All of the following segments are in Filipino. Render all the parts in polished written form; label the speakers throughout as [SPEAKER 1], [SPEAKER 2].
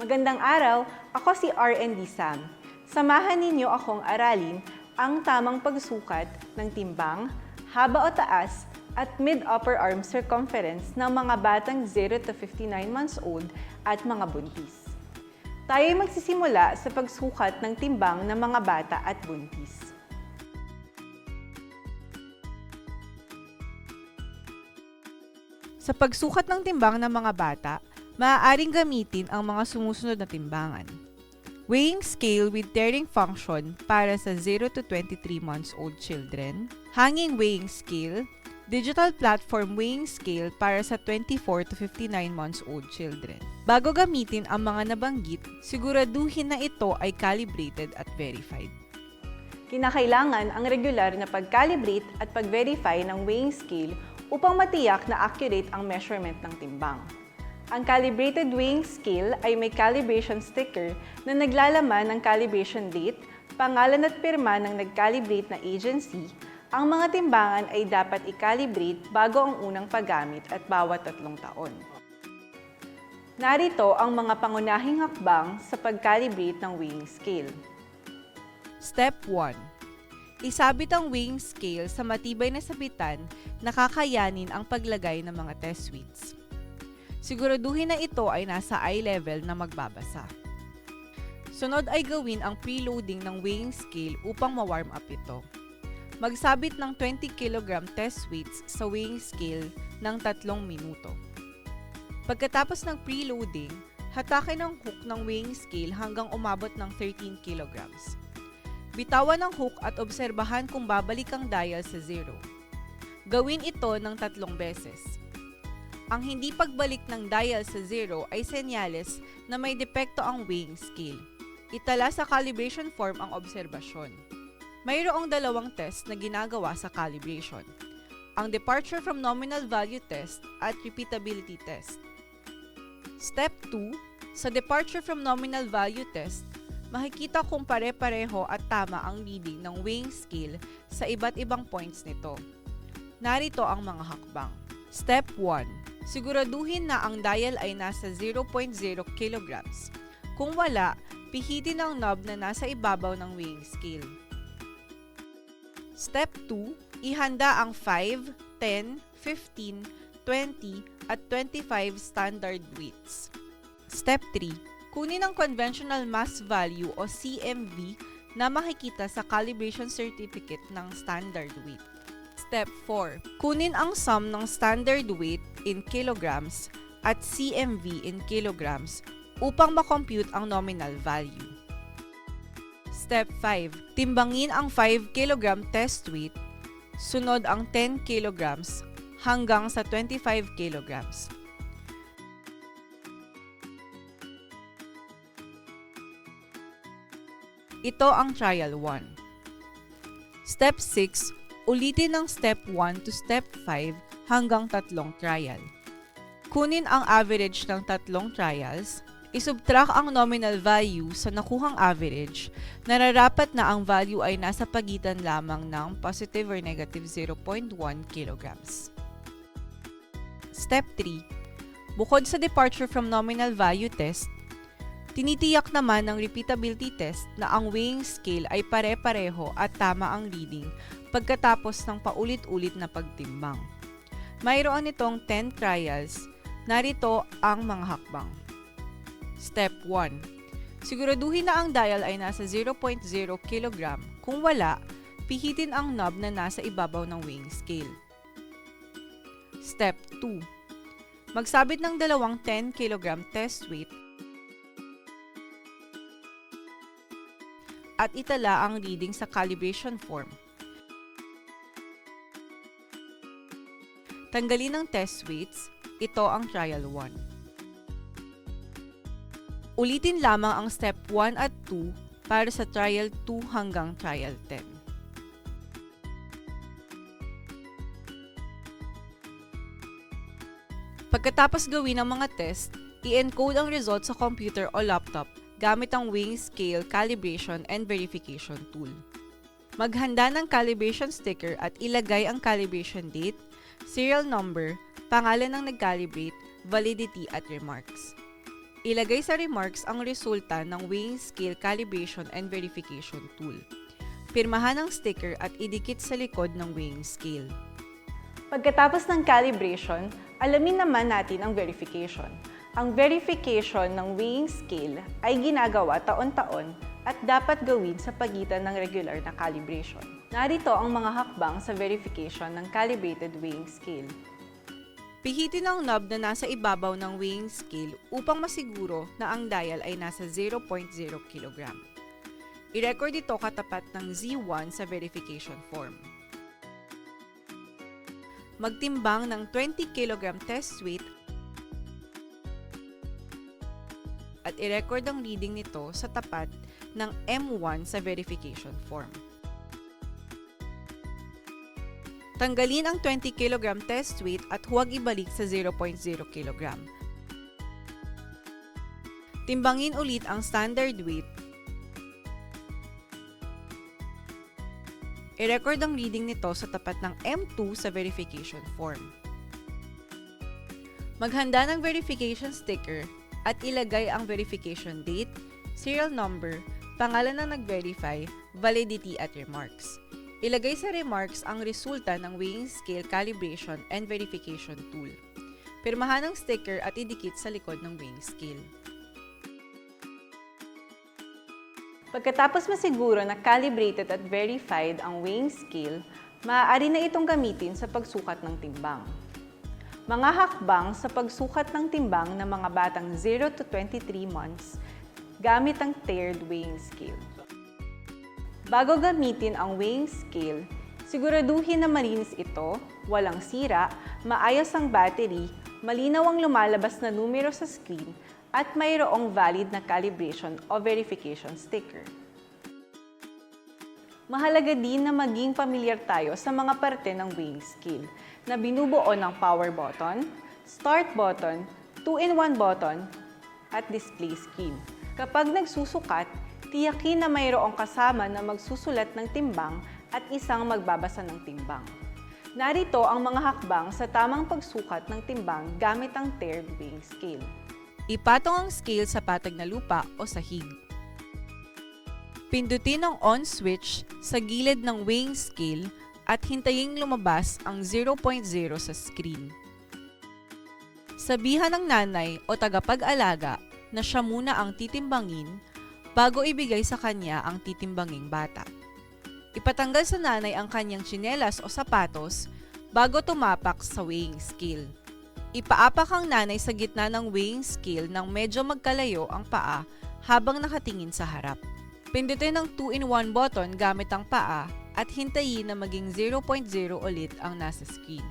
[SPEAKER 1] Magandang araw, ako si R&D Sam. Samahan ninyo akong aralin ang tamang pagsukat ng timbang, haba o taas, at mid-upper arm circumference ng mga batang 0 to 59 months old at mga buntis. Tayo ay magsisimula sa pagsukat ng timbang ng mga bata at buntis. Sa pagsukat ng timbang ng mga bata, maaaring gamitin ang mga sumusunod na timbangan. Weighing scale with tearing function para sa 0 to 23 months old children, hanging weighing scale, digital platform weighing scale para sa 24 to 59 months old children. Bago gamitin ang mga nabanggit, siguraduhin na ito ay calibrated at verified. Kinakailangan ang regular na pag-calibrate at pag-verify ng weighing scale upang matiyak na accurate ang measurement ng timbang. Ang calibrated weighing scale ay may calibration sticker na naglalaman ng calibration date, pangalan at pirma ng nag-calibrate na agency. Ang mga timbangan ay dapat i-calibrate bago ang unang paggamit at bawat 3 taon. Narito ang mga pangunahing hakbang sa pag-calibrate ng weighing scale. Step 1. Isabit ang weighing scale sa matibay na sabitan na kakayanin ang paglagay ng mga test weights. Siguraduhin na ito ay nasa eye level na magbabasa. Sunod ay gawin ang preloading ng weighing scale upang ma-warm up ito. Magsabit ng 20 kg test weights sa weighing scale ng 3 minuto. Pagkatapos ng preloading, hatakin ang hook ng weighing scale hanggang umabot ng 13 kg. Bitawan ang hook at obserbahan kung babalik ang dial sa 0. Gawin ito ng 3 beses. Ang hindi pagbalik ng dial sa 0 ay senyales na may depekto ang weighing scale. Itala sa calibration form ang obserbasyon. Mayroong 2 test na ginagawa sa calibration. Ang departure from nominal value test at repeatability test. Step 2, sa departure from nominal value test, makikita kung pare-pareho at tama ang reading ng weighing scale sa iba't ibang points nito. Narito ang mga hakbang. Step 1. Siguraduhin na ang dial ay nasa 0.0 kg. Kung wala, pihitin ang knob na nasa ibabaw ng weighing scale. Step 2. Ihanda ang 5, 10, 15, 20 at 25 standard weights. Step 3. Kunin ang conventional mass value o CMV na makikita sa calibration certificate ng standard weight. Step 4. Kunin ang sum ng standard weight in kilograms at CMV in kilograms upang makompute ang nominal value. Step 5. Timbangin ang 5 kg test weight, sunod ang 10 kg hanggang sa 25 kg. Ito ang trial 1. Step 6. Ulitin ang step 1 to step 5 hanggang 3 trial. Kunin ang average ng 3 trials, isubtract ang nominal value sa nakuhang average, nararapat na ang value ay nasa pagitan lamang ng positive or negative 0.1 kg. Step 3. Bukod sa departure from nominal value test, tinitiyak naman ng repeatability test na ang weighing scale ay pare-pareho at tama ang reading pagkatapos ng paulit-ulit na pagtimbang. Mayroon itong 10 trials. Narito ang mga hakbang. Step 1. Siguraduhin na ang dial ay nasa 0.0 kg. Kung wala, pihitin ang knob na nasa ibabaw ng weighing scale. Step 2. Magsabit ng 2 10 kg test weight at itala ang reading sa calibration form. Tanggalin ang test weights. Ito ang trial 1. Ulitin lamang ang step 1 at 2 para sa trial 2 hanggang trial 10. Pagkatapos gawin ang mga test, i-encode ang result sa computer o laptop gamit ang weighing scale calibration and verification tool. Maghanda ng calibration sticker at ilagay ang calibration date, serial number, pangalan ng nag-calibrate, validity at remarks. Ilagay sa remarks ang resulta ng weighing scale calibration and verification tool. Pirmahan ang sticker at idikit sa likod ng weighing scale. Pagkatapos ng calibration, alamin naman natin ang verification. Ang verification ng weighing scale ay ginagawa taon-taon at dapat gawin sa pagitan ng regular na calibration. Narito ang mga hakbang sa verification ng calibrated weighing scale. Pihitin ang knob na nasa ibabaw ng weighing scale upang masiguro na ang dial ay nasa 0.0 kg. I-record ito katapat ng Z1 sa verification form. Magtimbang ng 20 kg test weight at i-record ang reading nito sa tapat ng M1 sa verification form. Tanggalin ang 20 kg test weight at huwag ibalik sa 0.0 kg. Timbangin ulit ang standard weight. I-record ang reading nito sa tapat ng M2 sa verification form. Maghanda ng verification sticker at ilagay ang verification date, serial number, pangalan ng nag-verify, validity at remarks. Ilagay sa remarks ang resulta ng weighing scale calibration and verification tool. Pirmahan ang sticker at idikit sa likod ng weighing scale. Pagkatapos masiguro na calibrated at verified ang weighing scale, maaari na itong gamitin sa pagsukat ng timbang. Mga hakbang sa pagsukat ng timbang ng mga batang 0 to 23 months gamit ang tiered weighing scale. Bago gamitin ang weighing scale, siguraduhin na malinis ito, walang sira, maayos ang battery, malinaw ang lumalabas na numero sa screen, at mayroong valid na calibration o verification sticker. Mahalaga din na maging pamilyar tayo sa mga parte ng weighing scale na binubuo ng power button, start button, 2-in-1 button, at display screen. Kapag nagsusukat, tiyakin na mayroong kasama na magsusulat ng timbang at isang magbabasa ng timbang. Narito ang mga hakbang sa tamang pagsukat ng timbang gamit ang tiered weighing scale. Ipatong ang scale sa patag na lupa o sahig. Pindutin ang on switch sa gilid ng weighing scale at hintayin lumabas ang 0.0 sa screen. Sabihan ng nanay o tagapag-alaga na siya muna ang titimbangin bago ibigay sa kanya ang titimbanging bata. Ipatanggal sa nanay ang kanyang tsinelas o sapatos bago tumapak sa weighing scale. Ipaapak ang nanay sa gitna ng weighing scale nang medyo magkalayo ang paa habang nakatingin sa harap. Pindutin ang 2-in-1 button gamit ang paa at hintayin na maging 0.0 ulit ang nasa screen.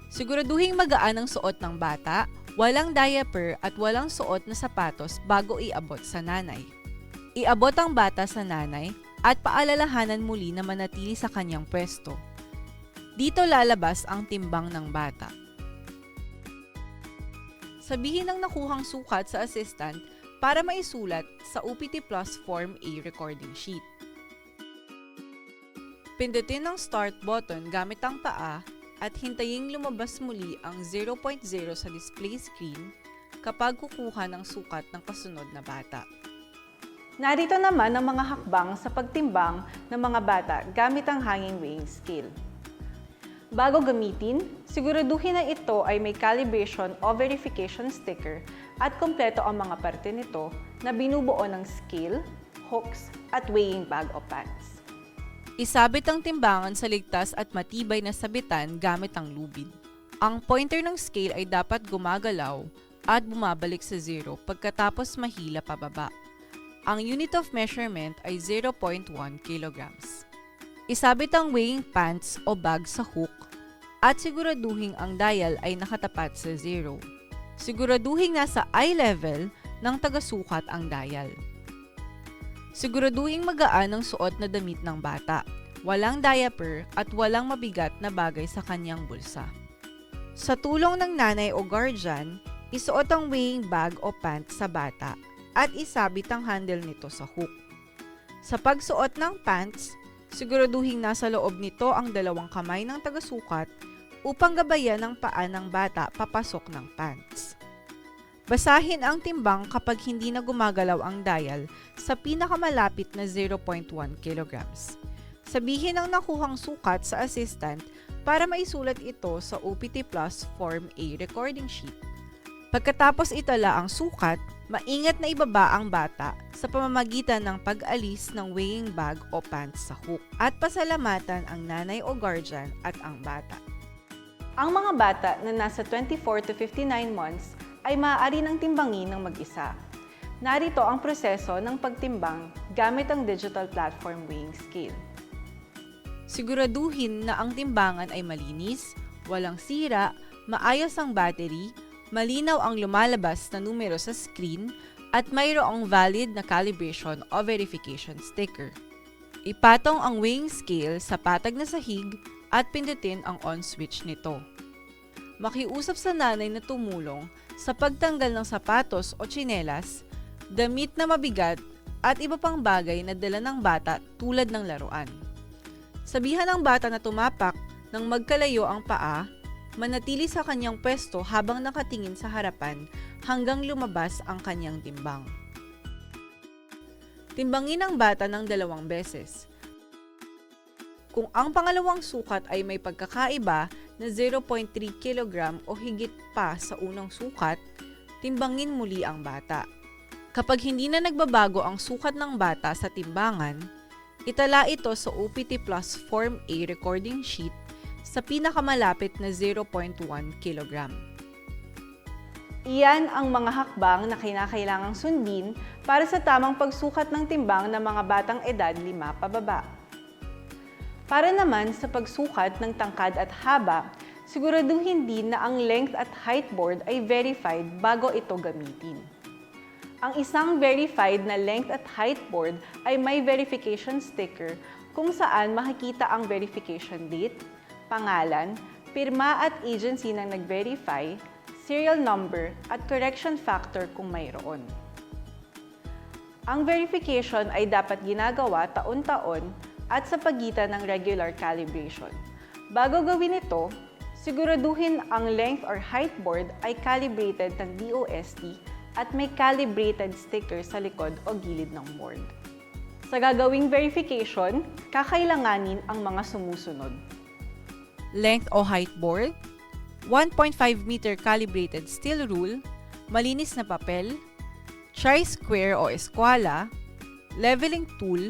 [SPEAKER 1] Siguraduhing magaan ang suot ng bata, walang diaper at walang suot na sapatos bago iabot sa nanay. Iabot ang bata sa nanay at paalalahanan muli na manatili sa kanyang pwesto. Dito lalabas ang timbang ng bata. Sabihin ang nakuhang sukat sa assistant para maisulat sa OPT Plus Form A recording sheet. Pindutin ang start button gamit ang paa at hintayin lumabas muli ang 0.0 sa display screen kapag kukuha ng sukat ng kasunod na bata. Narito naman ang mga hakbang sa pagtimbang ng mga bata gamit ang hanging weighing scale. Bago gamitin, siguraduhin na ito ay may calibration o verification sticker at kompleto ang mga parte nito na binubuo ng scale, hooks, at weighing bag o pants. Isabit ang timbangan sa ligtas at matibay na sabitan gamit ang lubid. Ang pointer ng scale ay dapat gumagalaw at bumabalik sa 0 pagkatapos mahila pababa. Ang unit of measurement ay 0.1 kg. Isabit ang weighing pants o bag sa hook at siguraduhin ang dial ay nakatapat sa 0. Siguraduhin nasa eye level ng tagasukat ang dial. Siguraduhin magaan ang suot na damit ng bata, walang diaper at walang mabigat na bagay sa kanyang bulsa. Sa tulong ng nanay o guardian, isuot ang weighing bag o pants sa bata at isabit ang handle nito sa hook. Sa pagsuot ng pants, siguraduhin nasa loob nito ang dalawang kamay ng tagasukat upang gabayan ang paa ng bata papasok ng pants. Basahin ang timbang kapag hindi na gumagalaw ang dial sa pinakamalapit na 0.1 kilograms. Sabihin ang nakuhang sukat sa assistant para maisulat ito sa OPT Plus Form A recording sheet. Pagkatapos itala ang sukat, maingat na ibaba ang bata sa pamamagitan ng pag-alis ng weighing bag o pants sa hook at pasalamatan ang nanay o guardian at ang bata. Ang mga bata na nasa 24 to 59 months ay maaari ng timbangin ng mag-isa. Narito ang proseso ng pagtimbang gamit ang digital platform weighing scale. Siguraduhin na ang timbangan ay malinis, walang sira, maayos ang battery, malinaw ang lumalabas na numero sa screen, at mayroong valid na calibration o verification sticker. Ipatong ang weighing scale sa patag na sahig at pindutin ang on switch nito. Makiusap sa nanay na tumulong sa pagtanggal ng sapatos o tsinelas, damit na mabigat at iba pang bagay na dala ng bata tulad ng laruan. Sabihan ng bata na tumapak nang magkalayo ang paa, manatili sa kanyang pwesto habang nakatingin sa harapan hanggang lumabas ang kanyang timbang. Timbangin ang bata ng 2 beses. Kung ang pangalawang sukat ay may pagkakaiba na 0.3 kg o higit pa sa unang sukat, timbangin muli ang bata. Kapag hindi na nagbabago ang sukat ng bata sa timbangan, itala ito sa OPT Plus Form A recording sheet sa pinakamalapit na 0.1 kg. Iyan ang mga hakbang na kinakailangang sundin para sa tamang pagsukat ng timbang ng mga batang edad 5 pababa. Para naman sa pagsukat ng tangkad at haba, siguraduhin din na ang length at height board ay verified bago ito gamitin. Ang isang verified na length at height board ay may verification sticker kung saan makikita ang verification date, pangalan, pirma at agency ng nag-verify, serial number at correction factor kung mayroon. Ang verification ay dapat ginagawa taon-taon at sa pagitan ng regular calibration. Bago gawin ito, siguraduhin ang length or height board ay calibrated ng DOST at may calibrated sticker sa likod o gilid ng board. Sa gagawing verification, kakailanganin ang mga sumusunod. Length o height board, 1.5 meter calibrated steel rule, malinis na papel, tri-square o eskwala, leveling tool,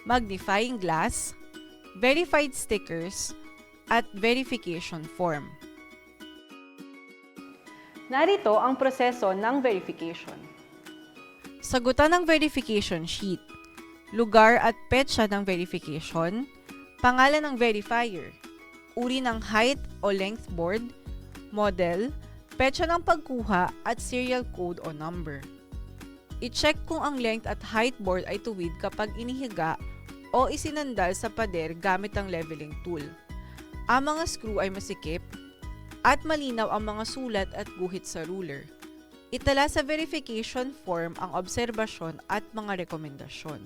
[SPEAKER 1] magnifying glass, verified stickers, at verification form. Narito ang proseso ng verification. Sagutan ng verification sheet, lugar at petsa ng verification, pangalan ng verifier, uri ng height o length board, model, petsa ng pagkuha at serial code o number. I-check kung ang length at height board ay tuwid kapag inihiga o isinandal sa pader gamit ang leveling tool. Ang mga screw ay masikip at malinaw ang mga sulat at guhit sa ruler. Itala sa verification form ang obserbasyon at mga rekomendasyon.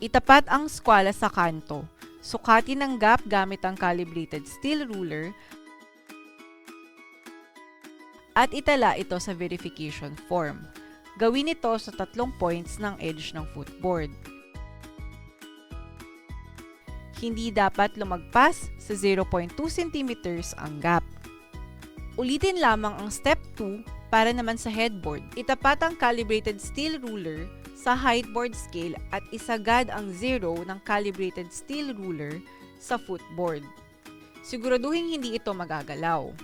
[SPEAKER 1] Itapat ang skwala sa kanto. Sukatin ang gap gamit ang calibrated steel ruler at itala ito sa verification form. Gawin ito sa 3 points ng edge ng footboard. Hindi dapat lumagpas sa 0.2 cm ang gap. Ulitin lamang ang step 2 para naman sa headboard. Itapat ang calibrated steel ruler sa height board scale at isagad ang 0 ng calibrated steel ruler sa footboard. Siguraduhin hindi ito magagalaw.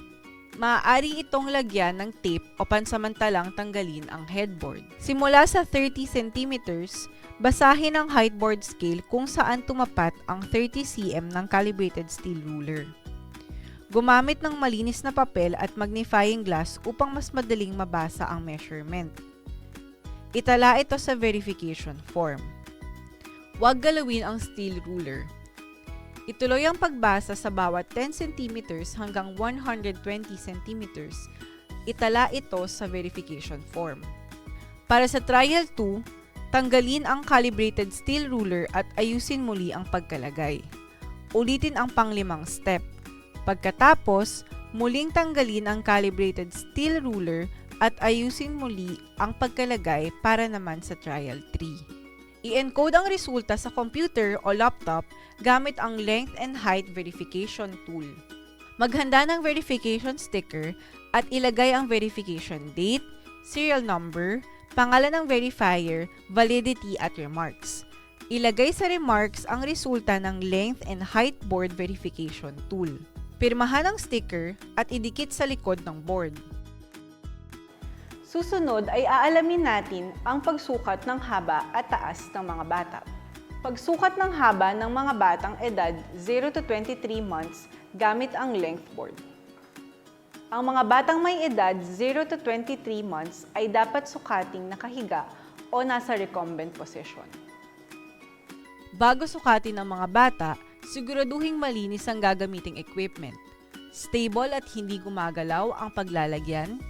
[SPEAKER 1] Maaari itong lagyan ng tape o pansamantalang tanggalin ang headboard. Simula sa 30 cm, basahin ang height board scale kung saan tumapat ang 30 cm ng calibrated steel ruler. Gumamit ng malinis na papel at magnifying glass upang mas madaling mabasa ang measurement. Itala ito sa verification form. Huwag galawin ang steel ruler. Ituloy ang pagbasa sa bawat 10 cm hanggang 120 cm. Itala ito sa verification form. Para sa trial 2, tanggalin ang calibrated steel ruler at ayusin muli ang pagkalagay. Ulitin ang pang-5 step. Pagkatapos, muling tanggalin ang calibrated steel ruler at ayusin muli ang pagkalagay para naman sa trial 3. I-encode ang resulta sa computer o laptop gamit ang length and height verification tool. Maghanda ng verification sticker at ilagay ang verification date, serial number, pangalan ng verifier, validity at remarks. Ilagay sa remarks ang resulta ng length and height board verification tool. Pirmahan ang sticker at idikit sa likod ng board. Susunod ay aalamin natin ang pagsukat ng haba at taas ng mga bata. Pagsukat ng haba ng mga batang edad 0 to 23 months gamit ang length board. Ang mga batang may edad 0 to 23 months ay dapat sukating nakahiga o nasa recumbent position. Bago sukatin ang mga bata, siguraduhing malinis ang gagamiting equipment. Stable at hindi gumagalaw ang paglalagyan.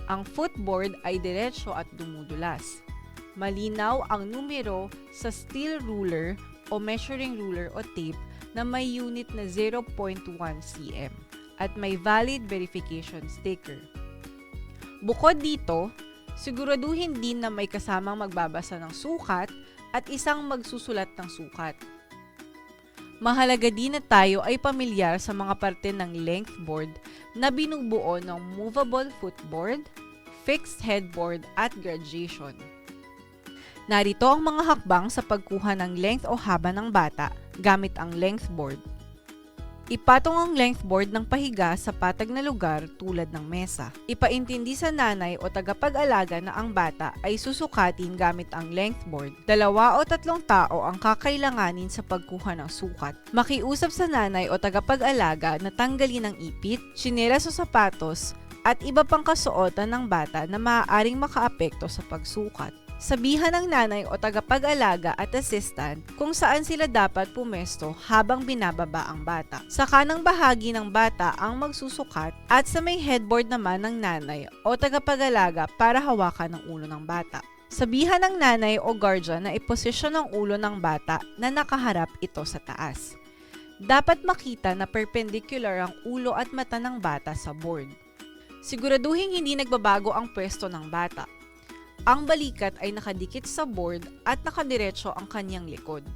[SPEAKER 1] Ang footboard ay diretsyo at dumudulas. Malinaw ang numero sa steel ruler o measuring ruler o tape na may unit na 0.1 cm at may valid verification sticker. Bukod dito, siguraduhin din na may kasamang magbabasa ng sukat at isang magsusulat ng sukat. Mahalaga din na tayo ay pamilyar sa mga parte ng length board na binubuo ng movable footboard, fixed headboard at graduation. Narito ang mga hakbang sa pagkuha ng length o haba ng bata gamit ang length board. Ipatong ang length board ng pahiga sa patag na lugar tulad ng mesa. Ipaintindi sa nanay o tagapag-alaga na ang bata ay susukatin gamit ang length board. 2 o 3 tao ang kakailanganin sa pagkuha ng sukat. Makiusap sa nanay o tagapag-alaga na tanggalin ang ipit, tsinelas o sapatos, at iba pang kasuotan ng bata na maaaring makaapekto sa pagsukat. Sabihan ng nanay o tagapag-alaga at assistant kung saan sila dapat pumesto habang binababa ang bata. Sa kanang bahagi ng bata ang magsusukat at sa may headboard naman ng nanay o tagapag-alaga para hawakan ang ulo ng bata. Sabihan ng nanay o guardian na iposisyon ang ulo ng bata na nakaharap ito sa taas. Dapat makita na perpendicular ang ulo at mata ng bata sa board. Siguraduhin hindi nagbabago ang pwesto ng bata. Ang balikat ay nakadikit sa board at nakadiretso ang kanyang likod.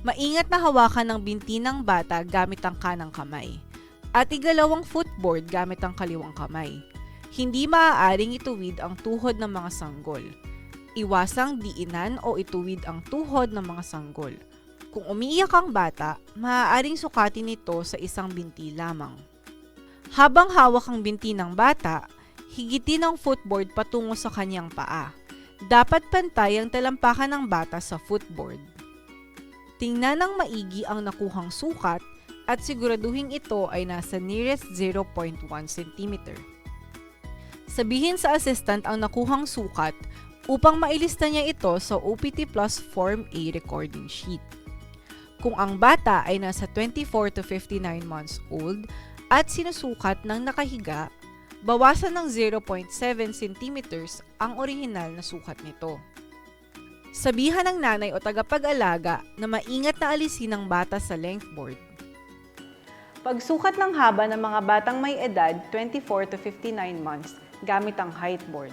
[SPEAKER 1] Maingat na hawakan ng binti ng bata gamit ang kanang kamay at igalawang footboard gamit ang kaliwang kamay. Hindi maaaring ituwid ang tuhod ng mga sanggol. Iwasang diinan o ituwid ang tuhod ng mga sanggol. Kung umiiyak ang bata, maaaring sukatin ito sa isang binti lamang. Habang hawak ang binti ng bata, higitin ang footboard patungo sa kanyang paa. Dapat pantay ang talampakan ng bata sa footboard. Tingnan ng maigi ang nakuhang sukat at siguraduhin ito ay nasa nearest 0.1 cm. Sabihin sa assistant ang nakuhang sukat upang mailista niya ito sa OPT Plus Form A recording sheet. Kung ang bata ay nasa 24 to 59 months old at sinusukat ng nakahiga, bawasan ng 0.7 cm ang orihinal na sukat nito. Sabihan ng nanay o tagapag-alaga na maingat na alisin ang bata sa length board. Pagsukat ng haba ng mga batang may edad 24 to 59 months gamit ang height board.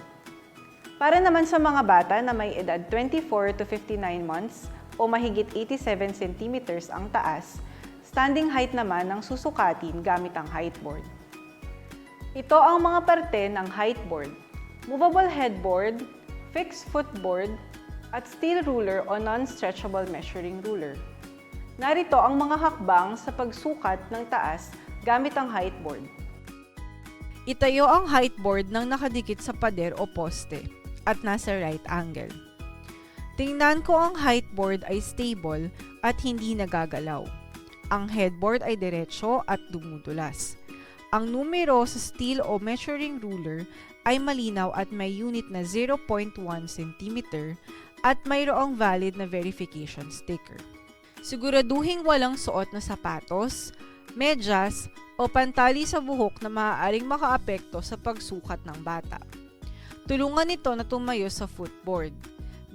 [SPEAKER 1] Para naman sa mga bata na may edad 24 to 59 months o mahigit 87 cm ang taas, standing height naman ang susukatin gamit ang height board. Ito ang mga parte ng height board, movable headboard, fixed footboard, at steel ruler o non-stretchable measuring ruler. Narito ang mga hakbang sa pagsukat ng taas gamit ang height board. Itayo ang height board ng nakadikit sa pader o poste at nasa right angle. Tingnan ko ang height board ay stable at hindi nagagalaw. Ang headboard ay diretsyo at dumudulas. Ang numero sa steel o measuring ruler ay malinaw at may unit na 0.1 cm at mayroong valid na verification sticker. Siguraduhin walang suot na sapatos, medyas o pantali sa buhok na maaaring makaapekto sa pagsukat ng bata. Tulungan ito na tumayo sa footboard.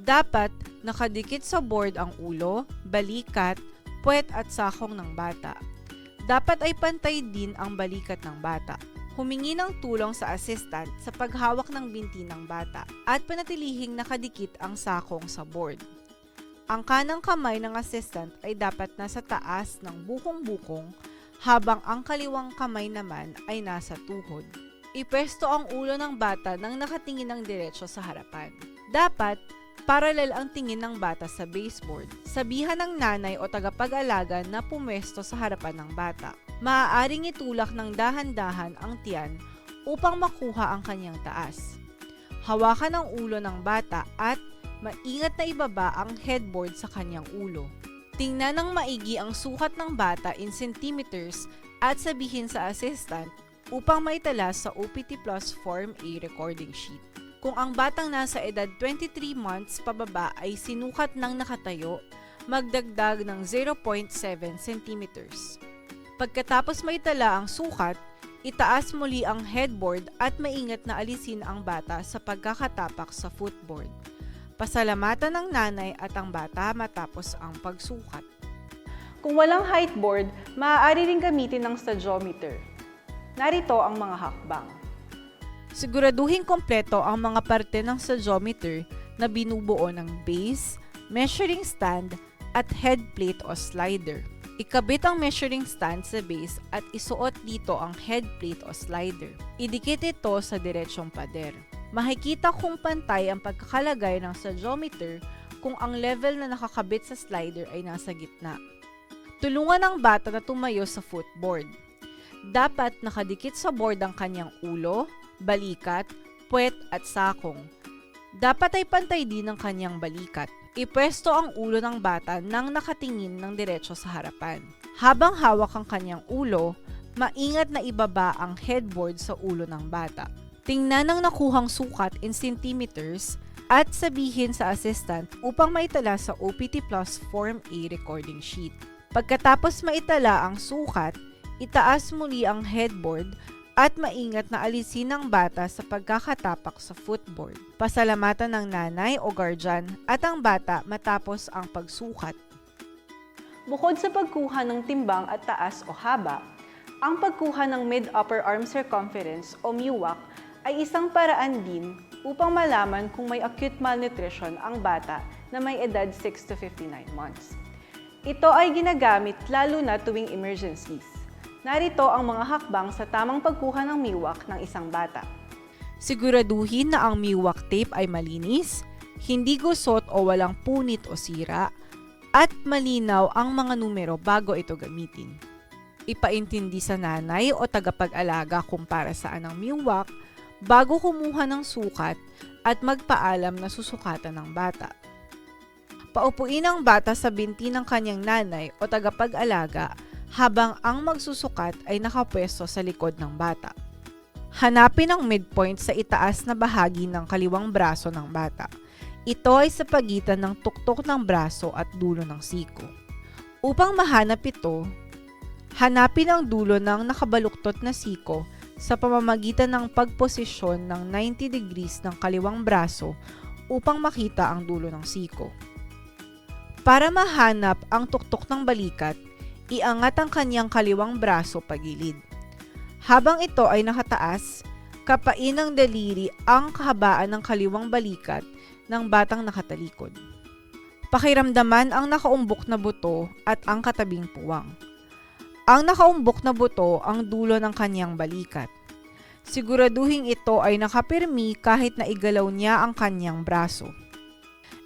[SPEAKER 1] Dapat nakadikit sa board ang ulo, balikat, puwet at sakong ng bata. Dapat ay pantay din ang balikat ng bata. humingi ng tulong sa assistant sa paghawak ng binti ng bata at panatilihing nakadikit ang sakong sa board. Ang kanang kamay ng assistant ay dapat nasa taas ng bukong-bukong habang ang kaliwang kamay naman ay nasa tuhod. Ipwesto ang ulo ng bata nang nakatingin ng diretso sa harapan. Dapat paralel ang tingin ng bata sa baseboard. Sabihan ng nanay o tagapag-alaga na pumwesto sa harapan ng bata. Maaaring itulak ng dahan-dahan ang tiyan upang makuha ang kanyang taas. Hawakan ang ulo ng bata at maingat na ibaba ang headboard sa kanyang ulo. Tingnan ng maigi ang sukat ng bata in centimeters at sabihin sa assistant upang maitala sa OPT Plus Form A recording sheet. Kung ang batang nasa edad 23 months pababa ay sinukat ng nakatayo, magdagdag ng 0.7 centimeters. Pagkatapos maitala ang sukat, itaas muli ang headboard at maingat na alisin ang bata sa pagkakatapak sa footboard. Pasalamatan ng nanay at ang bata matapos ang pagsukat.
[SPEAKER 2] Kung walang height board, maaari ring gamitin ng stadiometer. Narito ang mga hakbang.
[SPEAKER 1] Siguraduhin kompleto ang mga parte ng stadiometer na binubuo ng base, measuring stand, at head plate o slider. Ikabit ang measuring stand sa base at isuot dito ang head plate o slider. Idikit ito sa diretsyong pader. Makikita kung pantay ang pagkakalagay ng stadiometer kung ang level na nakakabit sa slider ay nasa gitna. Tulungan ang bata na tumayo sa footboard. Dapat nakadikit sa board ang kanyang ulo, balikat, puwet at sakong. Dapat ay pantay din ang kanyang balikat. Ipwesto ang ulo ng bata nang nakatingin ng diretso sa harapan. Habang hawak ang kanyang ulo, maingat na ibaba ang headboard sa ulo ng bata. Tingnan ang nakuhang sukat in centimeters at sabihin sa assistant upang maitala sa OPT Plus Form A recording sheet. Pagkatapos maitala ang sukat, itaas muli ang headboard at maingat na alisin ng bata sa pagkakatapak sa footboard. Pasalamatan ng nanay o guardian at ang bata matapos ang pagsukat.
[SPEAKER 2] Bukod sa pagkuha ng timbang at taas o haba, ang pagkuha ng mid-upper arm circumference o MUAC ay isang paraan din upang malaman kung may acute malnutrition ang bata na may edad 6 to 59 months. Ito ay ginagamit lalo na tuwing emergencies. Narito ang mga hakbang sa tamang pagkuha ng MUAC ng isang bata.
[SPEAKER 1] Siguraduhin na ang MUAC tape ay malinis, hindi gusot o walang punit o sira, at malinaw ang mga numero bago ito gamitin. Ipaintindi sa nanay o tagapag-alaga kung para saan ang MUAC bago kumuha ng sukat at magpaalam na susukatan ng bata. Paupuin ang bata sa binti ng kanyang nanay o tagapag-alaga habang ang magsusukat ay nakapwesto sa likod ng bata. Hanapin ang midpoint sa itaas na bahagi ng kaliwang braso ng bata. Ito ay sa pagitan ng tuktok ng braso at dulo ng siko. Upang mahanap ito, hanapin ang dulo ng nakabaluktot na siko sa pamamagitan ng pagposisyon ng 90 degrees ng kaliwang braso upang makita ang dulo ng siko. Para mahanap ang tuktok ng balikat, iangat ang kanyang kaliwang braso pagilid. Habang ito ay nakataas, kapain ng daliri ang kahabaan ng kaliwang balikat ng batang nakatalikod. Pakiramdaman ang nakaumbok na buto at ang katabing puwang. Ang nakaumbok na buto ang dulo ng kanyang balikat. Siguraduhin ito ay nakapirmi kahit na igalaw niya ang kanyang braso.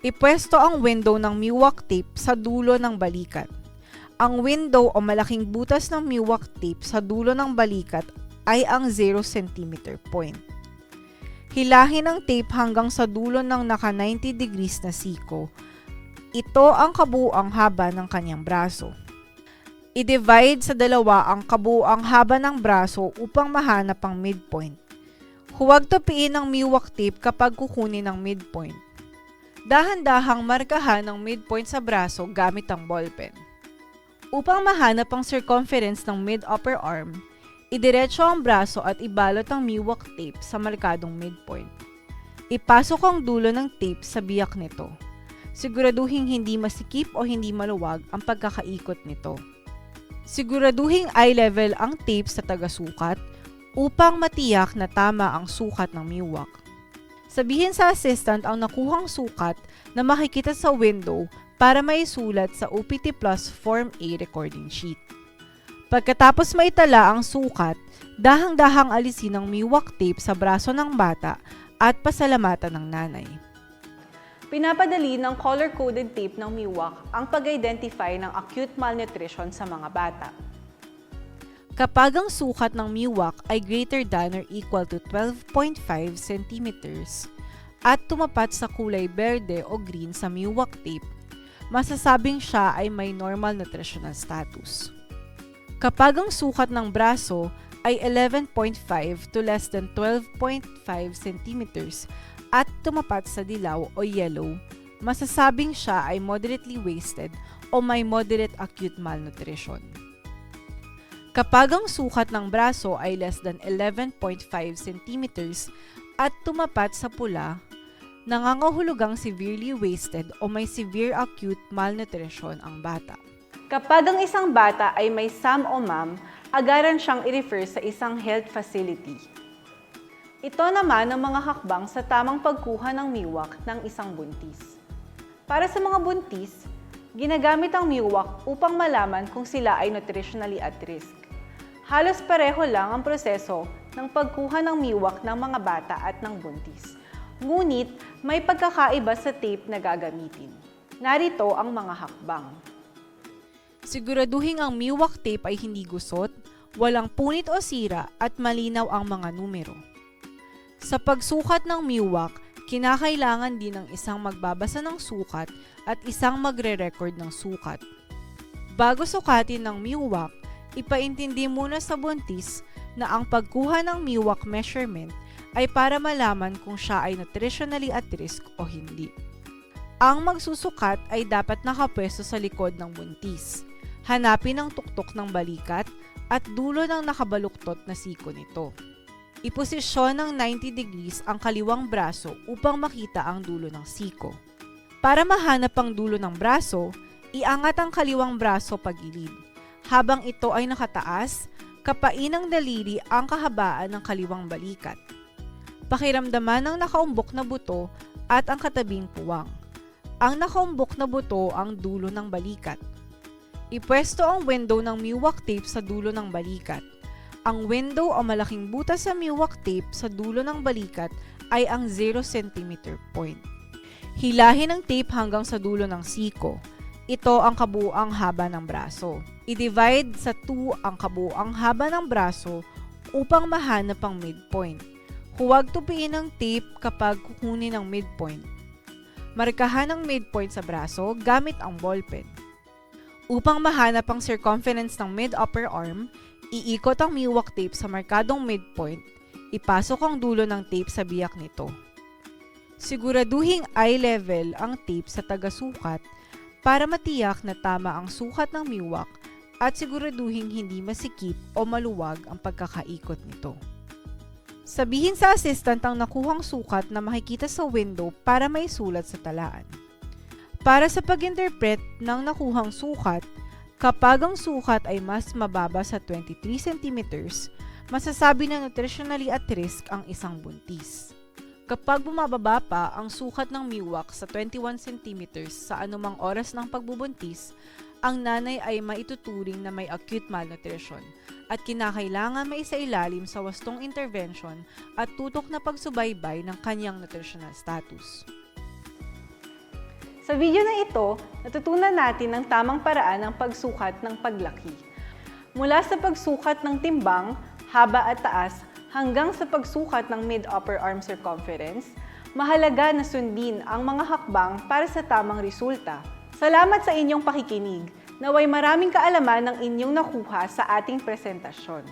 [SPEAKER 1] Ipwesto ang window ng MUAC tape sa dulo ng balikat. Ang window o malaking butas ng MUAC tape sa dulo ng balikat ay ang 0 cm point. Hilahin ang tape hanggang sa dulo ng naka 90 degrees na siko. Ito ang kabuuang haba ng kanyang braso. I-divide sa dalawa ang kabuuang haba ng braso upang mahanap ang midpoint. Huwag tupiin ang MUAC tape kapag kukunin ang midpoint. Dahan-dahang markahan ang midpoint sa braso gamit ang ballpen. Upang mahanap ang circumference ng mid-upper arm, idiretso ang braso at ibalot ang MUAC tape sa markadong midpoint. Ipasok ang dulo ng tape sa biyak nito. Siguraduhin hindi masikip o hindi maluwag ang pagkakaikot nito. Siguraduhin eye level ang tape sa tagasukat upang matiyak na tama ang sukat ng MIWAC. Sabihin sa assistant ang nakuhang sukat na makikita sa window para maisulat sa OPT Plus Form A recording sheet. Pagkatapos maitala ang sukat, dahang-dahang alisin ang MIWAC tape sa braso ng bata at pasalamatan ng nanay.
[SPEAKER 2] Pinapadali ng color-coded tape ng MIWAC ang pag-identify ng acute malnutrition sa mga bata.
[SPEAKER 1] Kapag ang sukat ng MIWAC ay greater than or equal to 12.5 cm at tumapat sa kulay berde o green sa MIWAC tape, masasabing siya ay may normal nutritional status. Kapag ang sukat ng braso ay 11.5 to less than 12.5 cm at tumapat sa dilaw o yellow, masasabing siya ay moderately wasted o may moderate acute malnutrition. Kapag ang sukat ng braso ay less than 11.5 cm at tumapat sa pula, nangangahulugang severely wasted o may severe acute malnutrition ang bata.
[SPEAKER 2] Kapag ang isang bata ay may SAM o MAM, agaran siyang i-refer sa isang health facility. Ito naman ang mga hakbang sa tamang pagkuha ng MIWAC ng isang buntis. Para sa mga buntis, ginagamit ang MIWAC upang malaman kung sila ay nutritionally at risk. Halos pareho lang ang proseso ng pagkuha ng MIWAC ng mga bata at ng buntis. Ngunit may pagkakaiba sa tape na gagamitin. Narito ang mga hakbang.
[SPEAKER 1] Siguraduhin ang MIWAC tape ay hindi gusot, walang punit o sira at malinaw ang mga numero. Sa pagsukat ng MIWAC, kinakailangan din ng isang magbabasa ng sukat at isang magre-record ng sukat. Bago sukatin ng MIWAC, ipaintindi muna sa buntis na ang pagkuha ng MIWAC measurement ay para malaman kung siya ay nutritionally at risk o hindi. Ang magsusukat ay dapat nakapwesto sa likod ng buntis. Hanapin ang tuktok ng balikat at dulo ng nakabaluktot na siko nito. Iposisyon ng 90 degrees ang kaliwang braso upang makita ang dulo ng siko. Para mahanap ang dulo ng braso, iangat ang kaliwang braso pagilid. Habang ito ay nakataas, kapain ng daliri ang kahabaan ng kaliwang balikat. Pakiramdaman ang nakaumbok na buto at ang katabing puwang. Ang nakaumbok na buto ang dulo ng balikat. Ipwesto ang window ng MIWAC tape sa dulo ng balikat. Ang window o malaking butas sa MIWAC tape sa dulo ng balikat ay ang 0 cm point. Hilahin ang tape hanggang sa dulo ng siko. Ito ang kabuuang haba ng braso. I-divide sa 2 ang kabuuang haba ng braso upang mahanap ang midpoint. Huwag tupiin ang tape kapag kukunin ang midpoint. Markahan ang midpoint sa braso gamit ang ballpen. Upang mahanap ang circumference ng mid-upper arm, iikot ang MIWAC tape sa markadong midpoint, ipasok ang dulo ng tape sa biyak nito. Siguraduhing eye level ang tape sa taga-sukat para matiyak na tama ang sukat ng MIWAC at siguraduhin hindi masikip o maluwag ang pagkakaikot nito. Sabihin sa assistant ang nakuhang sukat na makikita sa window para maisulat sa talaan. Para sa pag-interpret ng nakuhang sukat, kapag ang sukat ay mas mababa sa 23 cm, masasabi na nutritionally at risk ang isang buntis. Kapag bumababa pa ang sukat ng MIWAC sa 21 cm sa anumang oras ng pagbubuntis, ang nanay ay maituturing na may acute malnutrition at kinakailangan maisailalim sa wastong intervention at tutok na pagsubaybay ng kanyang nutritional status.
[SPEAKER 2] Sa video na ito, natutunan natin ang tamang paraan ng pagsukat ng paglaki. Mula sa pagsukat ng timbang, haba at taas, hanggang sa pagsukat ng mid-upper arm circumference, mahalaga na sundin ang mga hakbang para sa tamang resulta. Salamat sa inyong pakikinig. Naway maraming kaalaman ng inyong nakuha sa ating presentasyon.